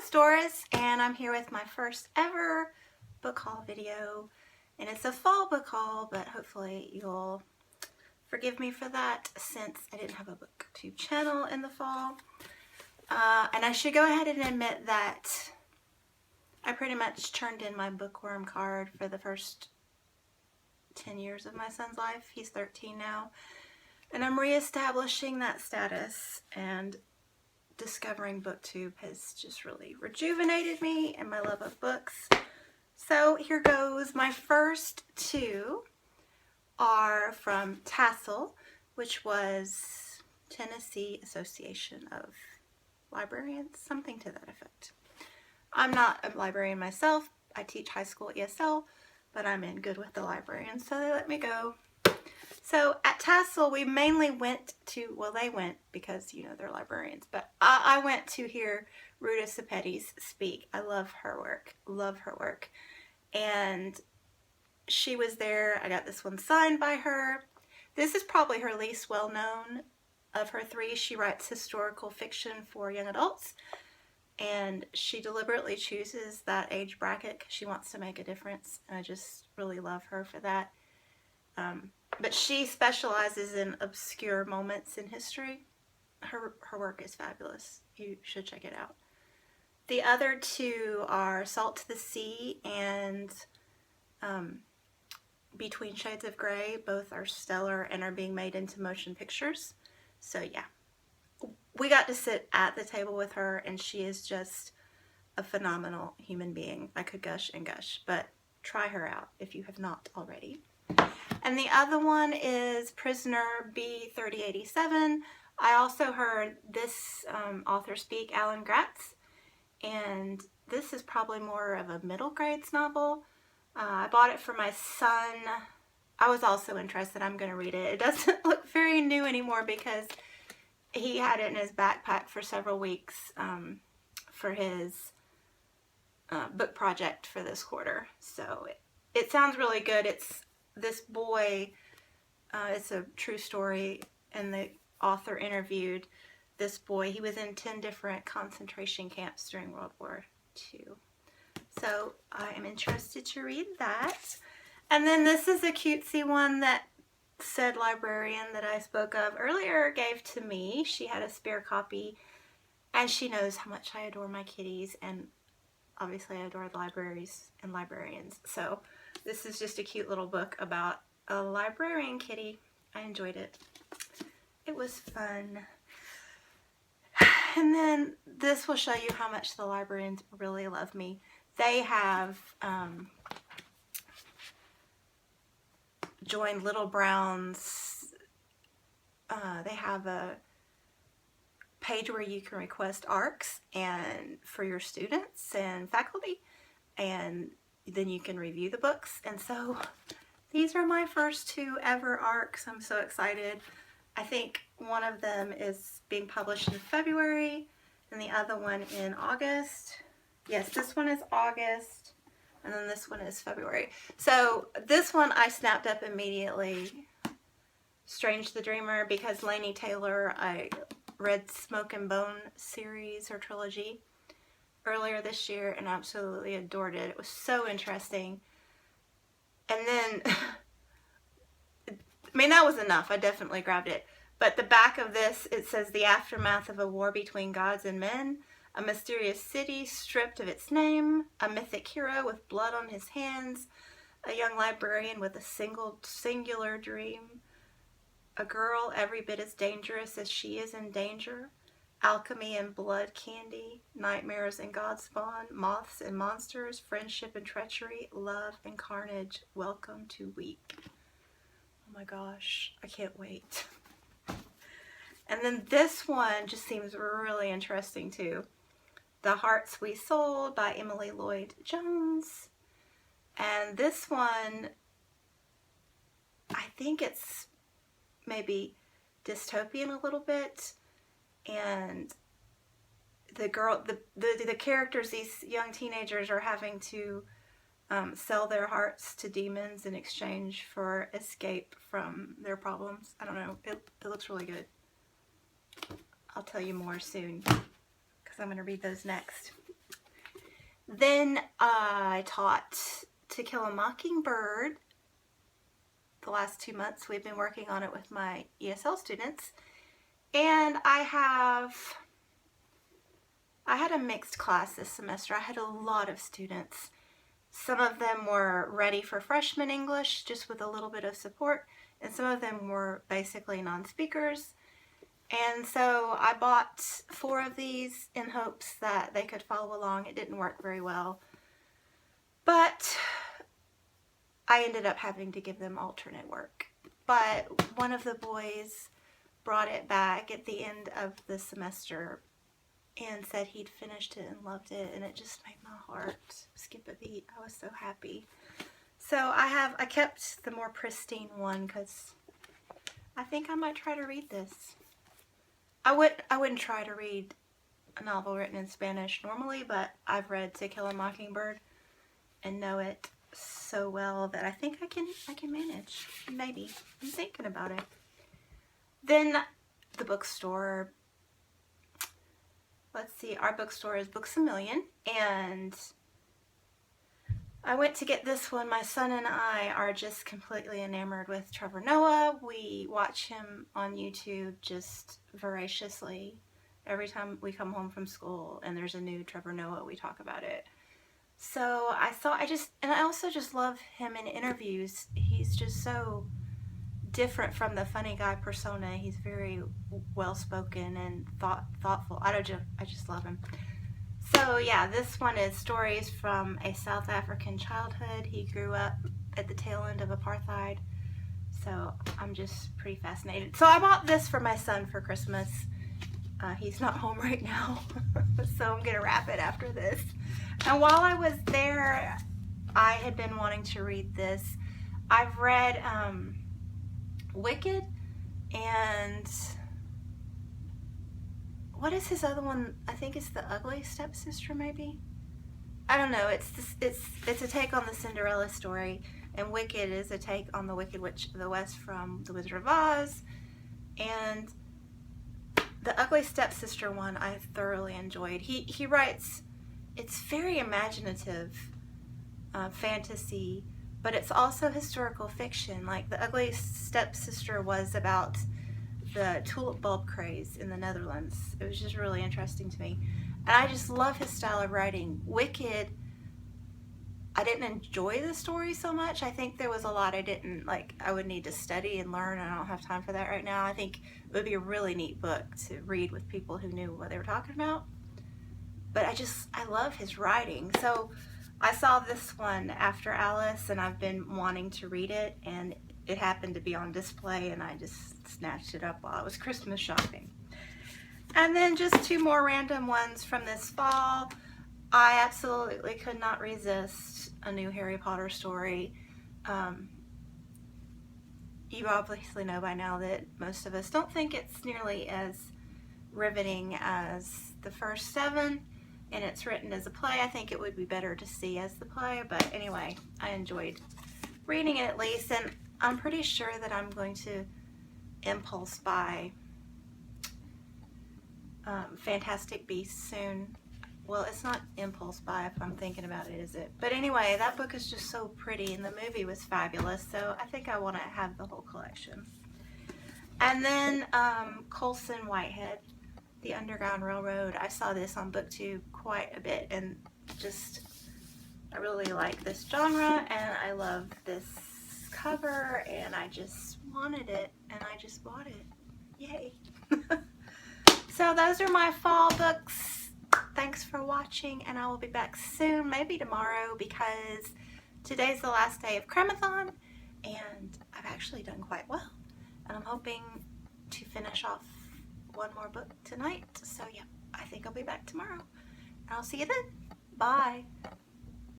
it's Doris, and I'm here with my first ever book haul video, and it's a fall book haul, but hopefully you'll forgive me for that since I didn't have a booktube channel in the fall. And I should go ahead and admit that I pretty much turned in my bookworm card for the first 10 years of my son's life. He's 13 now, and I'm reestablishing that status, and discovering booktube has just really rejuvenated me and my love of books. So here goes. My first two are from Tassel, which was Tennessee Association of Librarians, something to that effect. I'm not a librarian myself. I teach high school ESL, but I'm in good with the librarians, so they let me go. So at Tassel, we mainly went to, well, they went because, you know, they're librarians, but I went to hear Ruta Sepetys speak. I love her work. And she was there. I got this one signed by her. This is probably her least well-known of her three. She writes historical fiction for young adults, and she deliberately chooses that age bracket because she wants to make a difference, and I just really love her for that. But she specializes in obscure moments in history. Her work is fabulous. You should check it out. The other two are Salt to the Sea and Between Shades of Grey. Both are stellar and are being made into motion pictures. So yeah, we got to sit at the table with her, and she is just a phenomenal human being. I could gush and gush, but try her out if you have not already. And the other one is Prisoner B3087. I also heard this author speak, Alan Gratz, and this is probably more of a middle grades novel. I bought it for my son. I was also interested. I'm going to read it. It doesn't look very new anymore because he had it in his backpack for several weeks for his book project for this quarter. So it sounds really good. It's this boy, it's a true story, and the author interviewed this boy. He was in 10 different concentration camps during World War II. So I am interested to read that. And then this is a cutesy one that said Librarian that I spoke of earlier gave to me. She had a spare copy, and she knows how much I adore my kitties, and obviously I adore libraries and librarians. So this is just a cute little book about a librarian kitty. I enjoyed it. It was fun. And then this will show you how much the librarians really love me. They have joined Little Brown's. They have a page where you can request ARCs and for your students and faculty, and then you can review the books. And so these are my first two ever ARCs. I'm so excited. I think one of them is being published in February and the other one in August. Yes, this one is August, and then this one is February. So this one I snapped up immediately, Strange the Dreamer, because Laini Taylor, I read Smoke and Bone series or trilogy earlier this year and absolutely adored it. It was so interesting. And then, I mean, that was enough. I definitely grabbed it. But the back of this, it says, the aftermath of a war between gods and men, a mysterious city stripped of its name, a mythic hero with blood on his hands, a young librarian with a singular dream, a girl every bit as dangerous as she is in danger, alchemy and blood candy, nightmares and godspawn, moths and monsters, friendship and treachery, love and carnage. Welcome to Weep. Oh my gosh, I can't wait. And then this one just seems really interesting too. The Hearts We Sold by Emily Lloyd Jones. And this one, I think it's maybe dystopian a little bit, and the characters, these young teenagers, are having to sell their hearts to demons in exchange for escape from their problems. I don't know, it looks really good. I'll tell you more soon because I'm going to read those next. Then I taught To Kill a Mockingbird. The last 2 months we've been working on it with my ESL students. And I had a mixed class this semester. I had a lot of students. Some of them were ready for freshman English, just with a little bit of support, and some of them were basically non-speakers. And so I bought 4 of these in hopes that they could follow along. It didn't work very well, but I ended up having to give them alternate work. But one of the boys brought it back at the end of the semester and said he'd finished it and loved it, and it just made my heart skip a beat. I was so happy. So I kept the more pristine one because I think I might try to read this. I wouldn't try to read a novel written in Spanish normally, but I've read To Kill a Mockingbird and know it so well that I think I can manage. Maybe. I'm thinking about it. Then the bookstore. Let's see, our bookstore is Books A Million, and I went to get this one. My son and I are just completely enamored with Trevor Noah. We watch him on YouTube just voraciously. Every time we come home from school and there's a new Trevor Noah, we talk about it. So I also just love him in interviews. He's just so different from the funny guy persona. He's very well-spoken and thoughtful. I just love him. So yeah, this one is stories from a South African childhood. He grew up at the tail end of apartheid. So I'm just pretty fascinated. So I bought this for my son for Christmas. He's not home right now, so I'm gonna wrap it after this. And while I was there, I had been wanting to read this. I've read Wicked, and what is his other one? I think it's The Ugly Stepsister, maybe? I don't know. It's a take on the Cinderella story, and Wicked is a take on the Wicked Witch of the West from The Wizard of Oz. And the Ugly Stepsister one I thoroughly enjoyed. He writes, it's very imaginative fantasy, but it's also historical fiction. Like The Ugly Stepsister was about the tulip bulb craze in the Netherlands. It was just really interesting to me. And I just love his style of writing. Wicked, I didn't enjoy the story so much. I think there was a lot I would need to study and learn, and I don't have time for that right now. I think it would be a really neat book to read with people who knew what they were talking about. But I love his writing. So I saw this one after Alice, and I've been wanting to read it, and it happened to be on display, and I just snatched it up while I was Christmas shopping. And then just 2 more random ones from this fall. I absolutely could not resist a new Harry Potter story. You obviously know by now that most of us don't think it's nearly as riveting as the first 7. And it's written as a play. I think it would be better to see as the play, but anyway, I enjoyed reading it at least, and I'm pretty sure that I'm going to impulse buy Fantastic Beasts soon. Well, it's not impulse buy if I'm thinking about it, is it? But anyway, that book is just so pretty, and the movie was fabulous, so I think I want to have the whole collection. And then Colson Whitehead, The Underground Railroad. I saw this on BookTube quite a bit, and I really like this genre, and I love this cover, and I just wanted it, and I just bought it. Yay. So those are my fall books. Thanks for watching, and I will be back soon, maybe tomorrow, because today's the last day of Cremathon, and I've actually done quite well, and I'm hoping to finish off one more book tonight. So yeah, I think I'll be back tomorrow. I'll see you then. Bye.